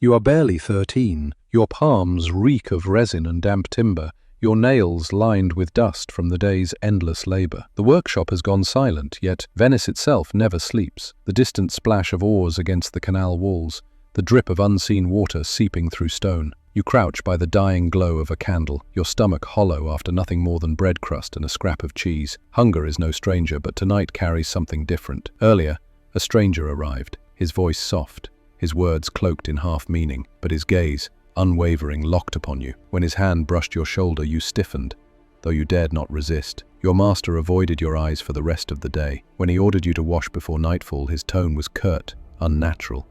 You are barely 13. Your palms reek of resin and damp timber, your nails lined with dust from the day's endless labor. The workshop has gone silent, yet Venice itself never sleeps. The distant splash of oars against the canal walls, the drip of unseen water seeping through stone. You crouch by the dying glow of a candle, your stomach hollow after nothing more than bread crust and a scrap of cheese. Hunger is no stranger, but tonight carries something different. Earlier, a stranger arrived, his voice soft, his words cloaked in half-meaning, but his gaze, unwavering, locked upon you. When his hand brushed your shoulder, you stiffened, though you dared not resist. Your master avoided your eyes for the rest of the day. When he ordered you to wash before nightfall, his tone was curt, unnatural.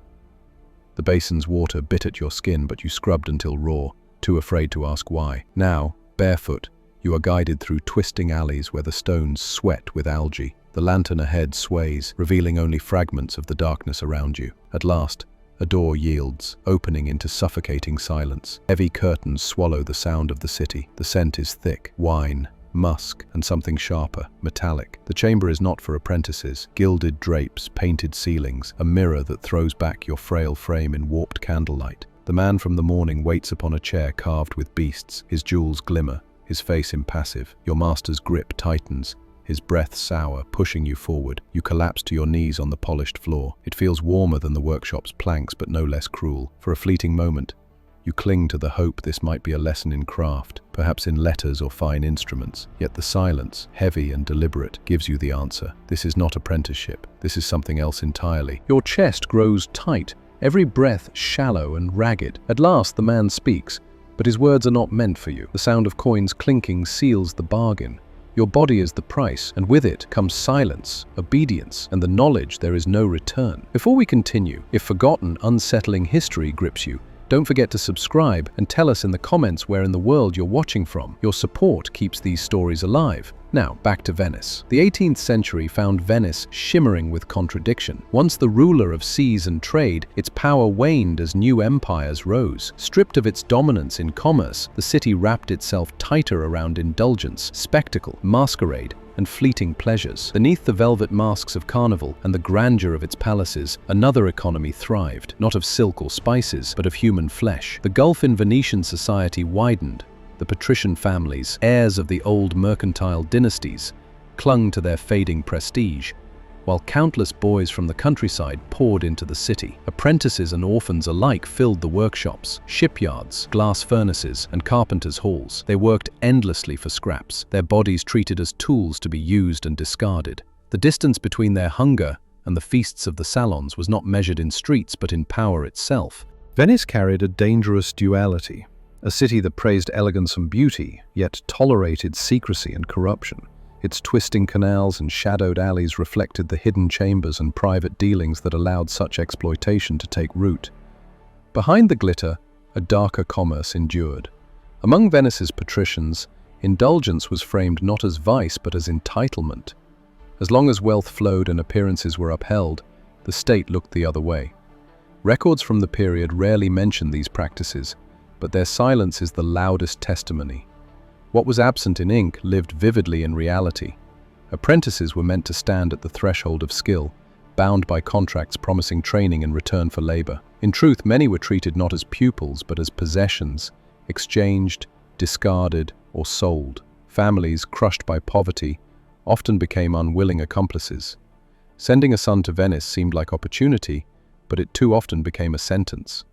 The basin's water bit at your skin, but you scrubbed until raw, too afraid to ask why. Now, barefoot, you are guided through twisting alleys where the stones sweat with algae. The lantern ahead sways, revealing only fragments of the darkness around you. At last, a door yields, opening into suffocating silence. Heavy curtains swallow the sound of the city. The scent is thick, wine, musk, and something sharper, metallic. The chamber is not for apprentices. Gilded drapes, painted ceilings, a mirror that throws back your frail frame in warped candlelight. The man from the morning waits upon a chair carved with beasts. His jewels glimmer, his face impassive. Your master's grip tightens, his breath sour, pushing you forward. You collapse to your knees on the polished floor. It feels warmer than the workshop's planks, but no less cruel. For a fleeting moment, you cling to the hope this might be a lesson in craft, perhaps in letters or fine instruments. Yet the silence, heavy and deliberate, gives you the answer. This is not apprenticeship. This is something else entirely. Your chest grows tight, every breath shallow and ragged. At last the man speaks, but his words are not meant for you. The sound of coins clinking seals the bargain. Your body is the price, and with it comes silence, obedience, and the knowledge there is no return. Before we continue, if forgotten, unsettling history grips you, don't forget to subscribe and tell us in the comments where in the world you're watching from. Your support keeps these stories alive. Now, back to Venice. The 18th century found Venice shimmering with contradiction. Once the ruler of seas and trade, its power waned as new empires rose. Stripped of its dominance in commerce, the city wrapped itself tighter around indulgence, spectacle, masquerade, and fleeting pleasures. Beneath the velvet masks of Carnival and the grandeur of its palaces, another economy thrived, not of silk or spices, but of human flesh. The gulf in Venetian society widened. The patrician families, heirs of the old mercantile dynasties, clung to their fading prestige, while countless boys from the countryside poured into the city. Apprentices and orphans alike filled the workshops, shipyards, glass furnaces, and carpenters' halls. They worked endlessly for scraps, their bodies treated as tools to be used and discarded. The distance between their hunger and the feasts of the salons was not measured in streets but in power itself. Venice carried a dangerous duality. A city that praised elegance and beauty, yet tolerated secrecy and corruption. Its twisting canals and shadowed alleys reflected the hidden chambers and private dealings that allowed such exploitation to take root. Behind the glitter, a darker commerce endured. Among Venice's patricians, indulgence was framed not as vice but as entitlement. As long as wealth flowed and appearances were upheld, the state looked the other way. Records from the period rarely mention these practices, but their silence is the loudest testimony. What was absent in ink lived vividly in reality. Apprentices were meant to stand at the threshold of skill, bound by contracts promising training in return for labor. In truth, many were treated not as pupils but as possessions, exchanged, discarded, or sold. Families, crushed by poverty, often became unwilling accomplices. Sending a son to Venice seemed like opportunity, but it too often became a sentence.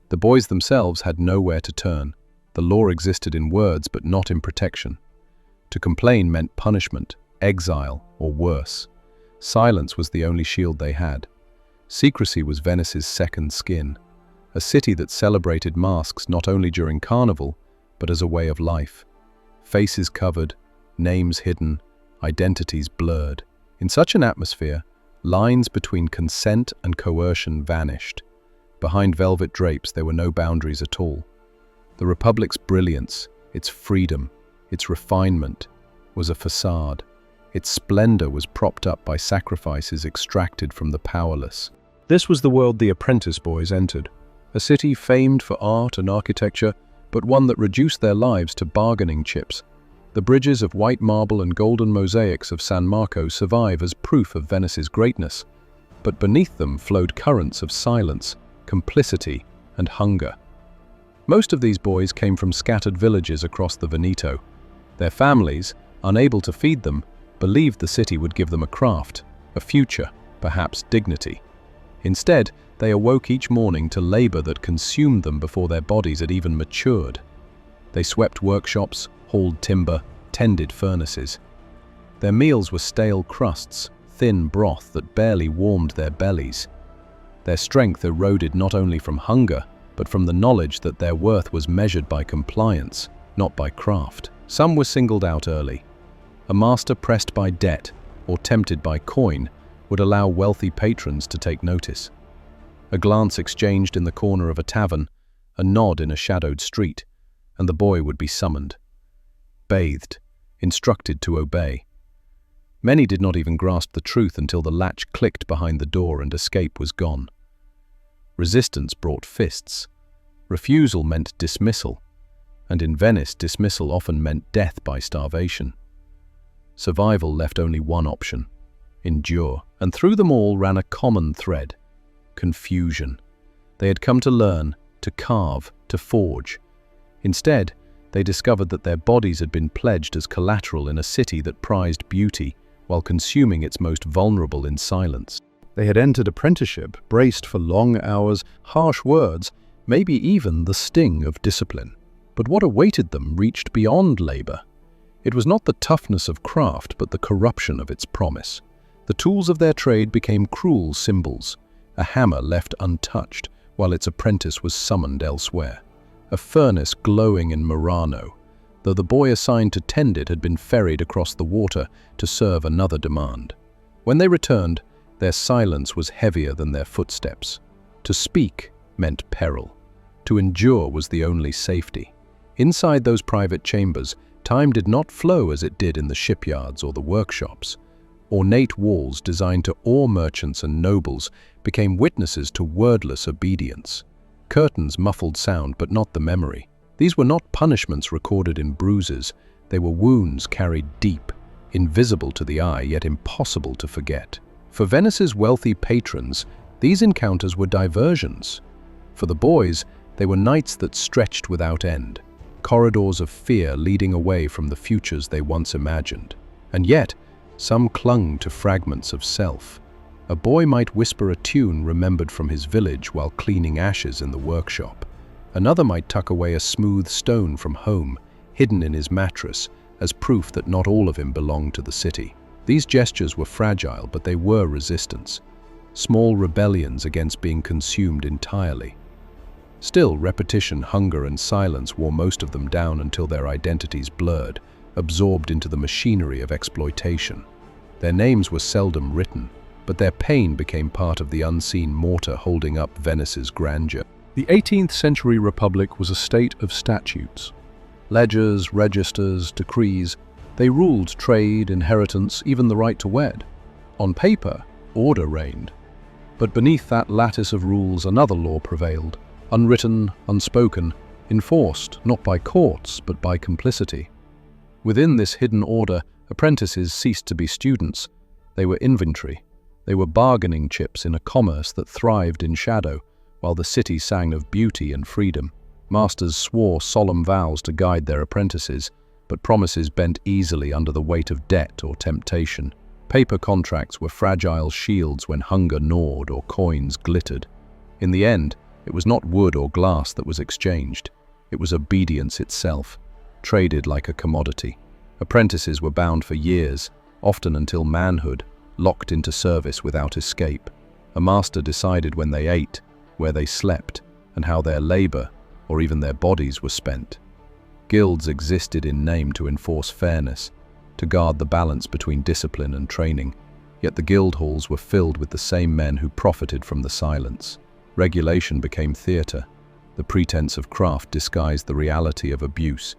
The boys themselves had nowhere to turn. The law existed in words but not in protection. To complain meant punishment, exile, or worse. Silence was the only shield they had. Secrecy was Venice's second skin, a city that celebrated masks not only during Carnival, but as a way of life. Faces covered, names hidden, identities blurred. In such an atmosphere, lines between consent and coercion vanished. Behind velvet drapes there were no boundaries at all. The Republic's brilliance, its freedom, its refinement, was a facade. Its splendor was propped up by sacrifices extracted from the powerless. This was the world the apprentice boys entered, a city famed for art and architecture, but one that reduced their lives to bargaining chips. The bridges of white marble and golden mosaics of San Marco survive as proof of Venice's greatness, but beneath them flowed currents of silence, complicity, and hunger. Most of these boys came from scattered villages across the Veneto. Their families, unable to feed them, believed the city would give them a craft, a future, perhaps dignity. Instead, they awoke each morning to labor that consumed them before their bodies had even matured. They swept workshops, hauled timber, tended furnaces. Their meals were stale crusts, thin broth that barely warmed their bellies. Their strength eroded not only from hunger, but from the knowledge that their worth was measured by compliance, not by craft. Some were singled out early. A master pressed by debt or tempted by coin would allow wealthy patrons to take notice. A glance exchanged in the corner of a tavern, a nod in a shadowed street, and the boy would be summoned. Bathed, instructed to obey. Many did not even grasp the truth until the latch clicked behind the door and escape was gone. Resistance brought fists. Refusal meant dismissal, and in Venice, dismissal often meant death by starvation. Survival left only one option: endure. And through them all ran a common thread: confusion. They had come to learn, to carve, to forge. Instead, they discovered that their bodies had been pledged as collateral in a city that prized beauty while consuming its most vulnerable in silence. They had entered apprenticeship, braced for long hours, harsh words, maybe even the sting of discipline. But what awaited them reached beyond labor. It was not the toughness of craft, but the corruption of its promise. The tools of their trade became cruel symbols, a hammer left untouched while its apprentice was summoned elsewhere, a furnace glowing in Murano, though the boy assigned to tend it had been ferried across the water to serve another demand. When they returned, their silence was heavier than their footsteps. To speak meant peril. To endure was the only safety. Inside those private chambers, time did not flow as it did in the shipyards or the workshops. Ornate walls designed to awe merchants and nobles became witnesses to wordless obedience. Curtains muffled sound, but not the memory. These were not punishments recorded in bruises. They were wounds carried deep, invisible to the eye, yet impossible to forget. For Venice's wealthy patrons, these encounters were diversions. For the boys, they were nights that stretched without end, corridors of fear leading away from the futures they once imagined. And yet, some clung to fragments of self. A boy might whisper a tune remembered from his village while cleaning ashes in the workshop. Another might tuck away a smooth stone from home, hidden in his mattress, as proof that not all of him belonged to the city. These gestures were fragile, but they were resistance. Small rebellions against being consumed entirely. Still, repetition, hunger, and silence wore most of them down until their identities blurred, absorbed into the machinery of exploitation. Their names were seldom written, but their pain became part of the unseen mortar holding up Venice's grandeur. The 18th century republic was a state of statutes. Ledgers, registers, decrees, they ruled trade, inheritance, even the right to wed. On paper, order reigned. But beneath that lattice of rules another law prevailed, unwritten, unspoken, enforced not by courts but by complicity. Within this hidden order, apprentices ceased to be students. They were inventory. They were bargaining chips in a commerce that thrived in shadow, while the city sang of beauty and freedom. Masters swore solemn vows to guide their apprentices, but promises bent easily under the weight of debt or temptation. Paper contracts were fragile shields when hunger gnawed or coins glittered. In the end, it was not wood or glass that was exchanged. It was obedience itself, traded like a commodity. Apprentices were bound for years, often until manhood, locked into service without escape. A master decided when they ate, where they slept, and how their labor, or even their bodies, were spent. Guilds existed in name to enforce fairness, to guard the balance between discipline and training, yet the guild halls were filled with the same men who profited from the silence. Regulation became theater. The pretense of craft disguised the reality of abuse.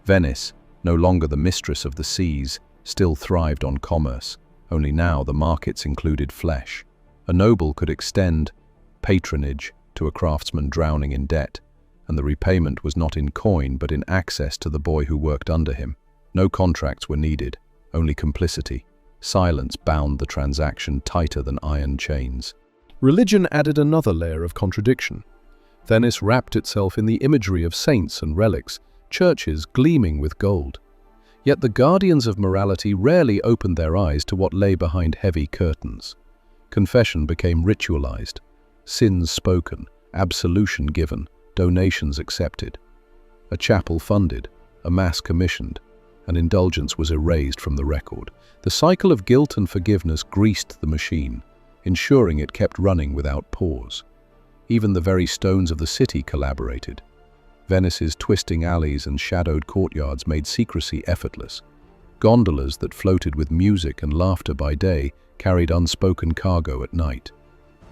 Venice, no longer the mistress of the seas, still thrived on commerce, only now the markets included flesh. A noble could extend patronage to a craftsman drowning in debt, and the repayment was not in coin but in access to the boy who worked under him. No contracts were needed, only complicity. Silence bound the transaction tighter than iron chains. Religion added another layer of contradiction. Venice wrapped itself in the imagery of saints and relics, churches gleaming with gold. Yet the guardians of morality rarely opened their eyes to what lay behind heavy curtains. Confession became ritualized, sins spoken, absolution given, donations accepted. A chapel funded, a mass commissioned, an indulgence was erased from the record. The cycle of guilt and forgiveness greased the machine, ensuring it kept running without pause. Even the very stones of the city collaborated. Venice's twisting alleys and shadowed courtyards made secrecy effortless. Gondolas that floated with music and laughter by day carried unspoken cargo at night.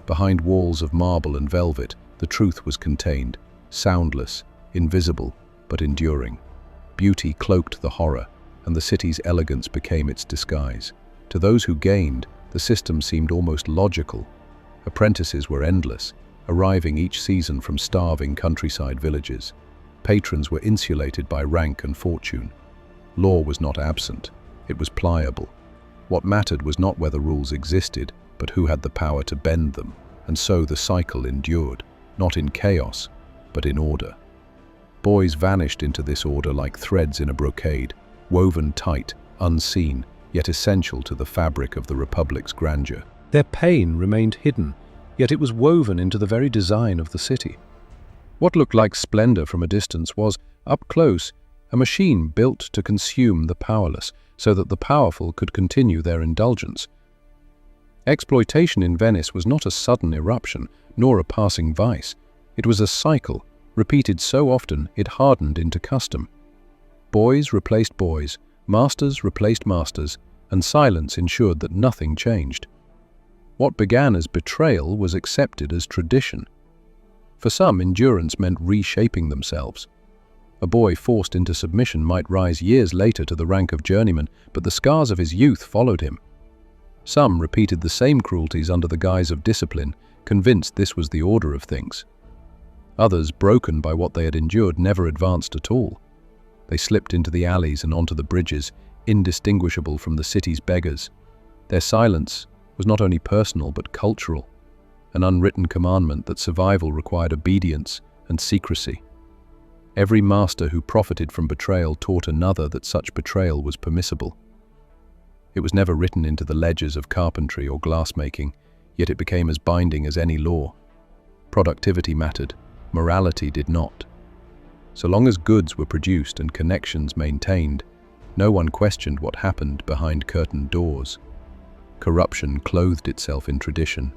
Behind walls of marble and velvet, the truth was contained, soundless, invisible, but enduring. Beauty cloaked the horror, and the city's elegance became its disguise. To those who gained, the system seemed almost logical. Apprentices were endless, arriving each season from starving countryside villages. Patrons were insulated by rank and fortune. Law was not absent, it was pliable. What mattered was not whether rules existed, but who had the power to bend them, and so the cycle endured, not in chaos, but in order. Boys vanished into this order like threads in a brocade, woven tight, unseen, yet essential to the fabric of the Republic's grandeur. Their pain remained hidden, yet it was woven into the very design of the city. What looked like splendor from a distance was, up close, a machine built to consume the powerless, so that the powerful could continue their indulgence. Exploitation in Venice was not a sudden eruption, nor a passing vice. It was a cycle, repeated so often it hardened into custom. Boys replaced boys, masters replaced masters, and silence ensured that nothing changed. What began as betrayal was accepted as tradition. For some, endurance meant reshaping themselves. A boy forced into submission might rise years later to the rank of journeyman, but the scars of his youth followed him. Some repeated the same cruelties under the guise of discipline, convinced this was the order of things. Others, broken by what they had endured, never advanced at all. They slipped into the alleys and onto the bridges, indistinguishable from the city's beggars. Their silence was not only personal but cultural, an unwritten commandment that survival required obedience and secrecy. Every master who profited from betrayal taught another that such betrayal was permissible. It was never written into the ledgers of carpentry or glassmaking, yet it became as binding as any law. Productivity mattered, morality did not. So long as goods were produced and connections maintained, no one questioned what happened behind curtained doors. Corruption clothed itself in tradition,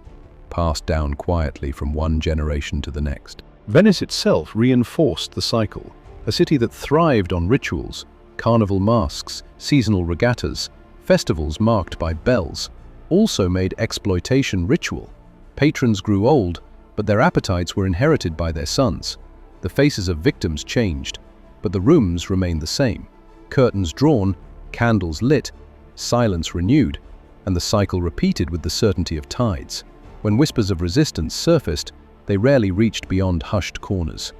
passed down quietly from one generation to the next. Venice itself reinforced the cycle, a city that thrived on rituals, carnival masks, seasonal regattas, festivals marked by bells, also made exploitation ritual. Patrons grew old, but their appetites were inherited by their sons. The faces of victims changed, but the rooms remained the same. Curtains drawn, candles lit, silence renewed, and the cycle repeated with the certainty of tides. When whispers of resistance surfaced, they rarely reached beyond hushed corners.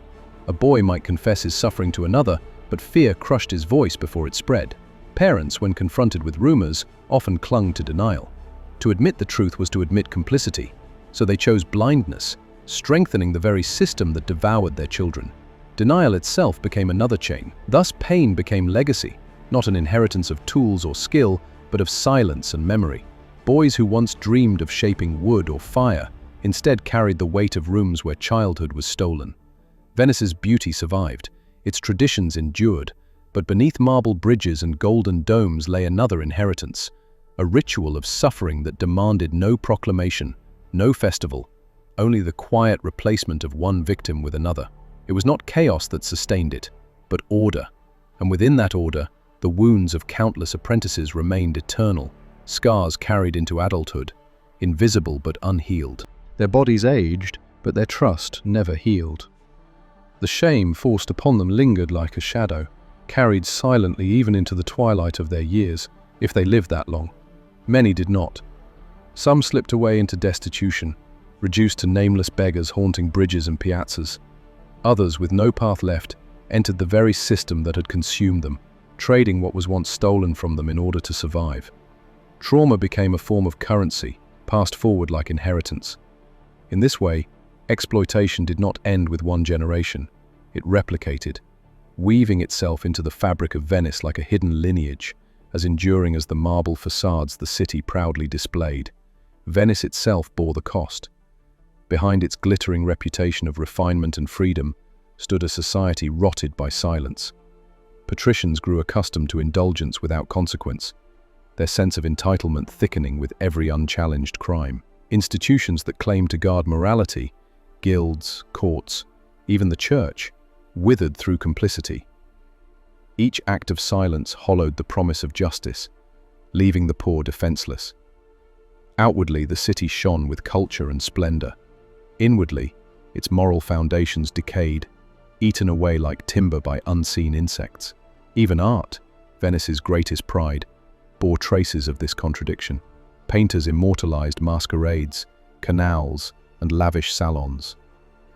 A boy might confess his suffering to another, but fear crushed his voice before it spread. Parents, when confronted with rumors, often clung to denial. To admit the truth was to admit complicity, so they chose blindness, strengthening the very system that devoured their children. Denial itself became another chain. Thus pain became legacy, not an inheritance of tools or skill, but of silence and memory. Boys who once dreamed of shaping wood or fire instead carried the weight of rooms where childhood was stolen. Venice's beauty survived, its traditions endured, but beneath marble bridges and golden domes lay another inheritance, a ritual of suffering that demanded no proclamation, no festival, only the quiet replacement of one victim with another. It was not chaos that sustained it, but order, and within that order, the wounds of countless apprentices remained eternal, scars carried into adulthood, invisible but unhealed. Their bodies aged, but their trust never healed. The shame forced upon them lingered like a shadow, carried silently even into the twilight of their years, if they lived that long. Many did not. Some slipped away into destitution, reduced to nameless beggars haunting bridges and piazzas. Others, with no path left, entered the very system that had consumed them, trading what was once stolen from them in order to survive. Trauma became a form of currency, passed forward like inheritance. In this way, Exploitation did not end with one generation. It replicated, weaving itself into the fabric of Venice like a hidden lineage, as enduring as the marble facades the city proudly displayed. Venice itself bore the cost. Behind its glittering reputation of refinement and freedom stood a society rotted by silence. Patricians grew accustomed to indulgence without consequence, their sense of entitlement thickening with every unchallenged crime. Institutions that claimed to guard morality, guilds, courts, even the church, withered through complicity. Each act of silence hollowed the promise of justice, leaving the poor defenseless. Outwardly, the city shone with culture and splendor. Inwardly, its moral foundations decayed, eaten away like timber by unseen insects. Even art, Venice's greatest pride, bore traces of this contradiction. Painters immortalized masquerades, canals, and lavish salons.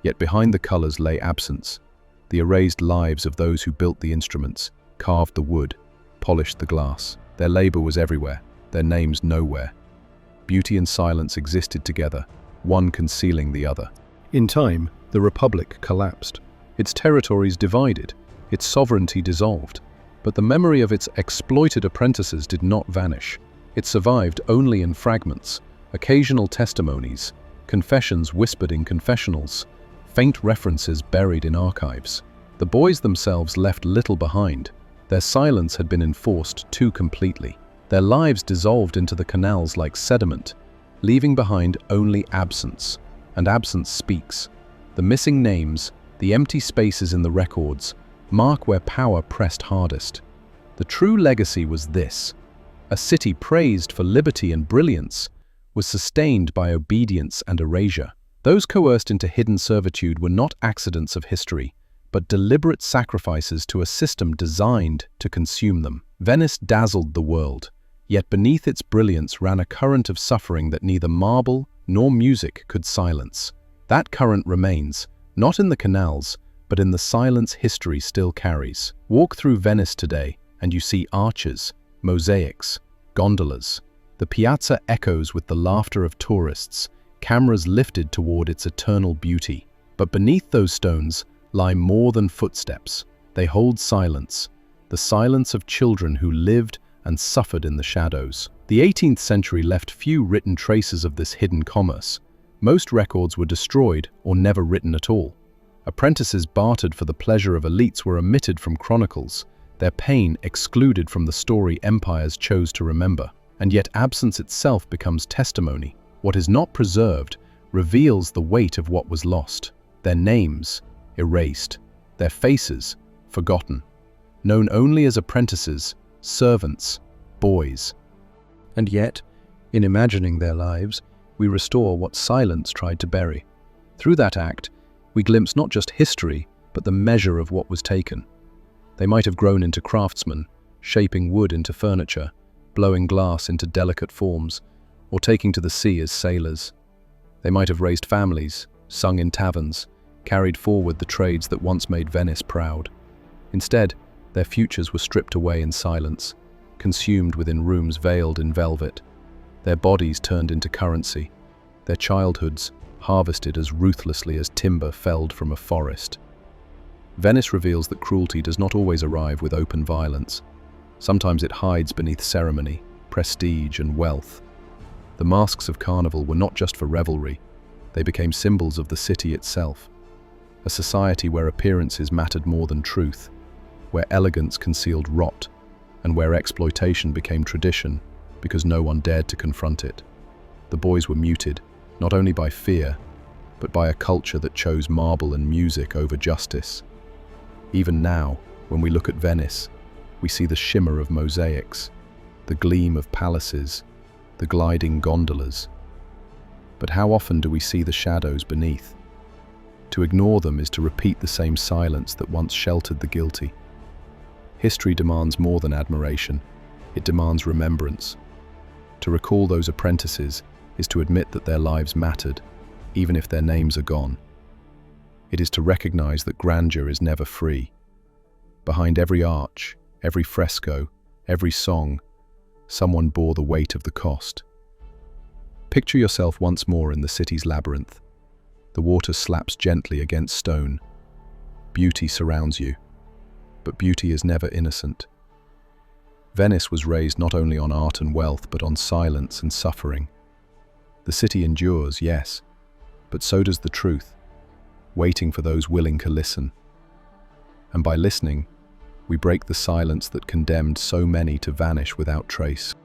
Yet behind the colors lay absence, the erased lives of those who built the instruments, carved the wood, polished the glass. Their labor was everywhere, their names nowhere. Beauty and silence existed together, one concealing the other. In time, the Republic collapsed. Its territories divided, its sovereignty dissolved. But the memory of its exploited apprentices did not vanish. It survived only in fragments, occasional testimonies, confessions whispered in confessionals, faint references buried in archives. The boys themselves left little behind. Their silence had been enforced too completely. Their lives dissolved into the canals like sediment, leaving behind only absence. And absence speaks. The missing names, the empty spaces in the records, mark where power pressed hardest. The true legacy was this: a city praised for liberty and brilliance was sustained by obedience and erasure. Those coerced into hidden servitude were not accidents of history, but deliberate sacrifices to a system designed to consume them. Venice dazzled the world, yet beneath its brilliance ran a current of suffering that neither marble nor music could silence. That current remains, not in the canals, but in the silence history still carries. Walk through Venice today, and you see arches, mosaics, gondolas. The piazza echoes with the laughter of tourists, cameras lifted toward its eternal beauty. But beneath those stones lie more than footsteps. They hold silence, the silence of children who lived and suffered in the shadows. The 18th century left few written traces of this hidden commerce. Most records were destroyed or never written at all. Apprentices bartered for the pleasure of elites were omitted from chronicles, their pain excluded from the story empires chose to remember. And yet absence itself becomes testimony. What is not preserved reveals the weight of what was lost. Their names erased, their faces forgotten, known only as apprentices, servants, boys. And yet, in imagining their lives, we restore what silence tried to bury. Through that act, we glimpse not just history, but the measure of what was taken. They might have grown into craftsmen, shaping wood into furniture, blowing glass into delicate forms, or taking to the sea as sailors. They might have raised families, sung in taverns, carried forward the trades that once made Venice proud. Instead, their futures were stripped away in silence, consumed within rooms veiled in velvet, their bodies turned into currency, their childhoods harvested as ruthlessly as timber felled from a forest. Venice reveals that cruelty does not always arrive with open violence. Sometimes it hides beneath ceremony, prestige, and wealth. The masks of Carnival were not just for revelry, they became symbols of the city itself. A society where appearances mattered more than truth, where elegance concealed rot, and where exploitation became tradition because no one dared to confront it. The boys were muted, not only by fear, but by a culture that chose marble and music over justice. Even now, when we look at Venice, we see the shimmer of mosaics, the gleam of palaces, the gliding gondolas. But how often do we see the shadows beneath? To ignore them is to repeat the same silence that once sheltered the guilty. History demands more than admiration. It demands remembrance. To recall those apprentices is to admit that their lives mattered, even if their names are gone. It is to recognize that grandeur is never free. Behind every arch, every fresco, every song, someone bore the weight of the cost. Picture yourself once more in the city's labyrinth. The water slaps gently against stone. Beauty surrounds you, but beauty is never innocent. Venice was raised not only on art and wealth, but on silence and suffering. The city endures, yes, but so does the truth, waiting for those willing to listen. And by listening, we break the silence that condemned so many to vanish without trace.